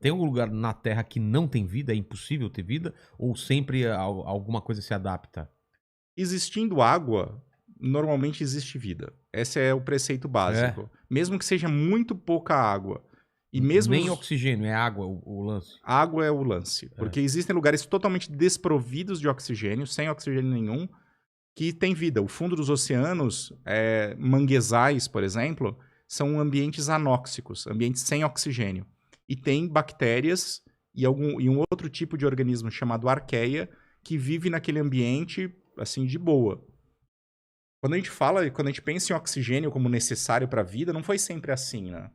Tem algum lugar na Terra que não tem vida? É impossível ter vida? Ou sempre alguma coisa se adapta? Existindo água, normalmente existe vida. Esse é o preceito É. básico. Mesmo que seja muito pouca água. E mesmo Nem os oxigênio, é água o lance. a água é o lance, É. porque existem lugares totalmente desprovidos de oxigênio, sem oxigênio nenhum, que tem vida. O fundo dos oceanos, manguezais, por exemplo, são ambientes anóxicos, ambientes sem oxigênio. E tem bactérias e um outro tipo de organismo chamado arqueia que vive naquele ambiente, assim, de boa. Quando a gente pensa em oxigênio como necessário para a vida, não foi sempre assim, né?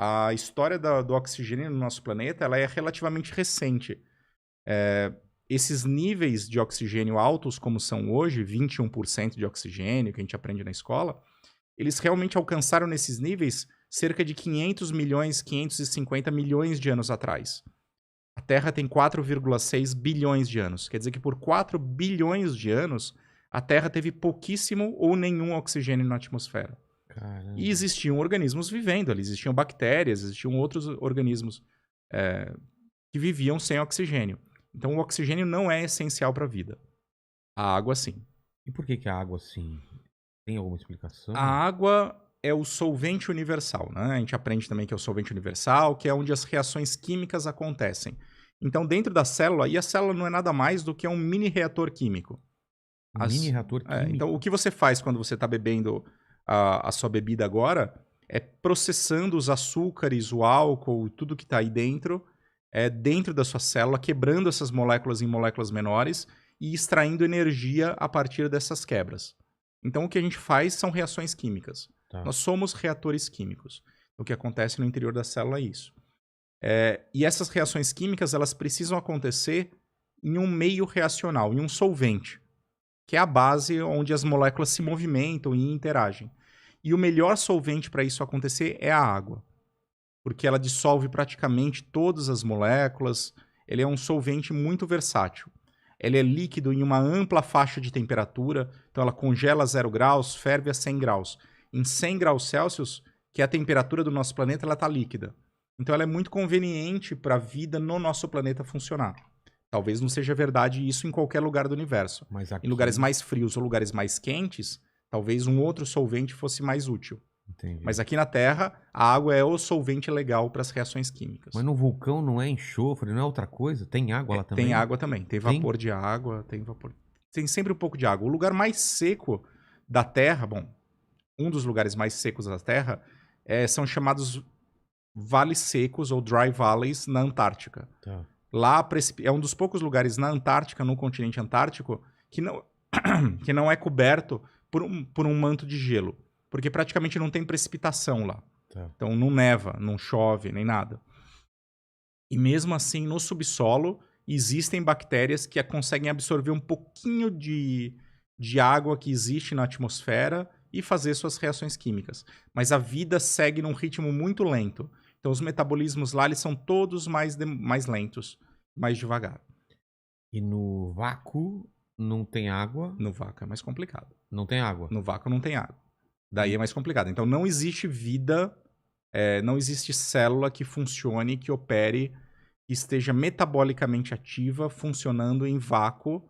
A história do oxigênio no nosso planeta, ela é relativamente recente. Esses níveis de oxigênio altos, como são hoje, 21% de oxigênio, que a gente aprende na escola, eles realmente alcançaram nesses níveis cerca de 500 milhões, 550 milhões de anos atrás. A Terra tem 4,6 bilhões de anos. Quer dizer que por 4 bilhões de anos, a Terra teve pouquíssimo ou nenhum oxigênio na atmosfera. E Caramba. existiam organismos vivendo ali, existiam bactérias, existiam outros organismos que viviam sem oxigênio. Então, o oxigênio não é essencial para a vida. A água, sim. E por que que a água, assim, tem alguma explicação? A água é o solvente universal, né? A gente aprende também que é o solvente universal, que é onde as reações químicas acontecem. Então, dentro da célula, e a célula não é nada mais do que um mini reator químico. Um mini reator Então, o químico? que você faz quando você está bebendo a sua bebida agora é processando os açúcares, o álcool, tudo que está aí dentro, dentro da sua célula, quebrando essas moléculas em moléculas menores e extraindo energia a partir dessas quebras. Então, o que a gente faz são reações químicas. Tá. Nós somos reatores químicos. O que acontece no interior da célula é isso. E essas reações químicas elas precisam acontecer em um meio reacional, em um solvente, que é a base onde as moléculas se movimentam e interagem. E o melhor solvente para isso acontecer é a água, porque ela dissolve praticamente todas as moléculas. Ele é um solvente muito versátil. Ele é líquido em uma ampla faixa de temperatura, então ela congela a 0 graus, ferve a 100 graus. Em 100 graus Celsius, que é a temperatura do nosso planeta, ela está líquida. Então ela é muito conveniente para a vida no nosso planeta funcionar. Talvez não seja verdade isso em qualquer lugar do universo. Mas Em lugares aqui mais frios ou lugares mais quentes, talvez um outro solvente fosse mais útil. entendi. Mas aqui na Terra, a água é o solvente legal para as reações Mas químicas. no vulcão não é enxofre, não é outra coisa? Tem água lá Tem também? água também, tem Tem? vapor de água, tem vapor. Tem sempre um pouco de água. O lugar mais seco da Terra, bom, um dos lugares mais secos da Terra, são chamados vales secos ou dry valleys na Antártica. Tá. Lá é um dos poucos lugares na Antártica, no continente antártico, que não, que não é coberto por um manto de gelo. Porque praticamente não tem precipitação lá. Tá. Então não neva, não chove, nem nada. E mesmo assim, no subsolo, existem bactérias que conseguem absorver um pouquinho de água que existe na atmosfera e fazer suas reações químicas. Mas a vida segue num ritmo muito lento. Então os metabolismos lá eles são todos mais lentos, mais devagar. E no vácuo não tem água? No vácuo é mais complicado. Não tem água. No vácuo não tem água. Daí é E mais complicado. Então não existe vida, não existe célula que funcione, que opere, que esteja metabolicamente ativa, funcionando em vácuo.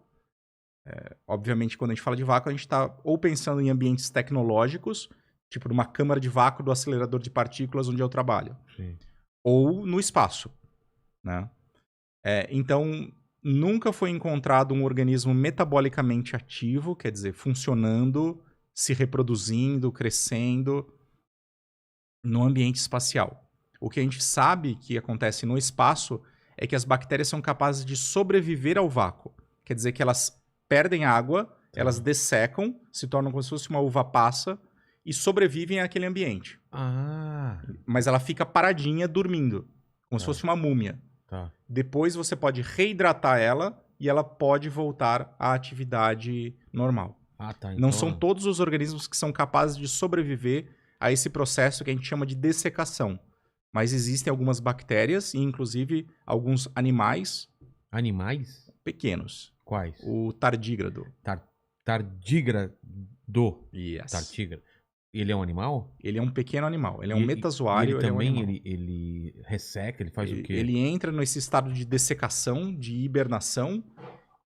Obviamente, quando a gente fala de vácuo, a gente está ou pensando em ambientes tecnológicos, tipo numa câmara de vácuo do acelerador de partículas onde eu trabalho, sim. ou no espaço, né? Então, nunca foi encontrado um organismo metabolicamente ativo, quer dizer, funcionando, se reproduzindo, crescendo, no ambiente espacial. O que a gente sabe que acontece no espaço é que as bactérias são capazes de sobreviver ao vácuo. Quer dizer que elas perdem água, elas Tá. dessecam, se tornam como se fosse uma uva passa e sobrevivem àquele ambiente. Ah, Mas ela fica paradinha, dormindo, como se tá, fosse uma múmia. tá. Depois você pode reidratar ela e ela pode voltar à atividade normal. Ah, tá, Não então são todos os organismos que são capazes de sobreviver a esse processo que a gente chama de dessecação. Mas existem algumas bactérias e, inclusive, alguns animais animais? pequenos. Quais? O tardígrado. Tar tardígrado. Yes. Tartígrado. Ele é um animal? Ele é um pequeno animal. Ele é um E metazoário. ele é um também, animal. ele resseca, ele faz o quê? Ele entra nesse estado de dessecação, de hibernação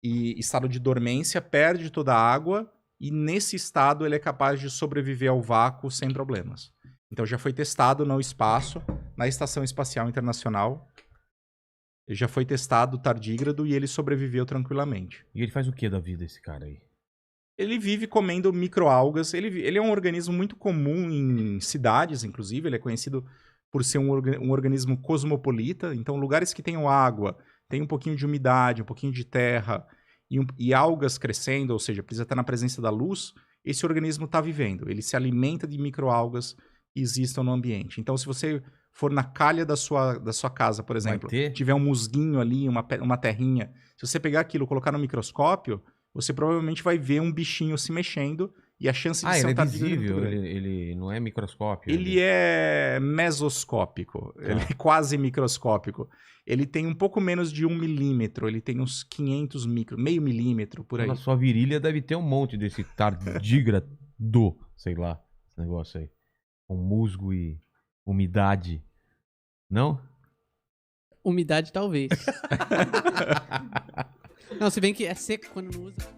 e estado de dormência, perde toda a água e nesse estado ele é capaz de sobreviver ao vácuo sem problemas. Então já foi testado no espaço, na Estação Espacial Internacional. Já foi testado o tardígrado e ele sobreviveu tranquilamente. E ele faz o que da vida, esse cara aí? Ele vive comendo microalgas. Ele é um organismo muito comum em cidades, inclusive. Ele é conhecido por ser um organismo cosmopolita. Então, lugares que tenham água, tem um pouquinho de umidade, um pouquinho de terra e algas crescendo, ou seja, precisa estar na presença da luz, esse organismo está vivendo. Ele se alimenta de microalgas que existam no ambiente. Então, se você for na calha da sua casa, por exemplo, tiver um musguinho ali, uma terrinha, se você pegar aquilo e colocar no microscópio, você provavelmente vai ver um bichinho se mexendo e a chance de ser um tardígrado é muito grande. Ele não é microscópio? Ele é mesoscópico, ele é quase microscópico. Ele tem um pouco menos de 1 milímetro, ele tem uns 500 meio milímetro, por aí. Na sua virilha deve ter um monte desse tardígrado, sei lá, esse negócio aí. Com musgo e umidade. Não? Umidade talvez. Não, se bem que é seco quando não usa.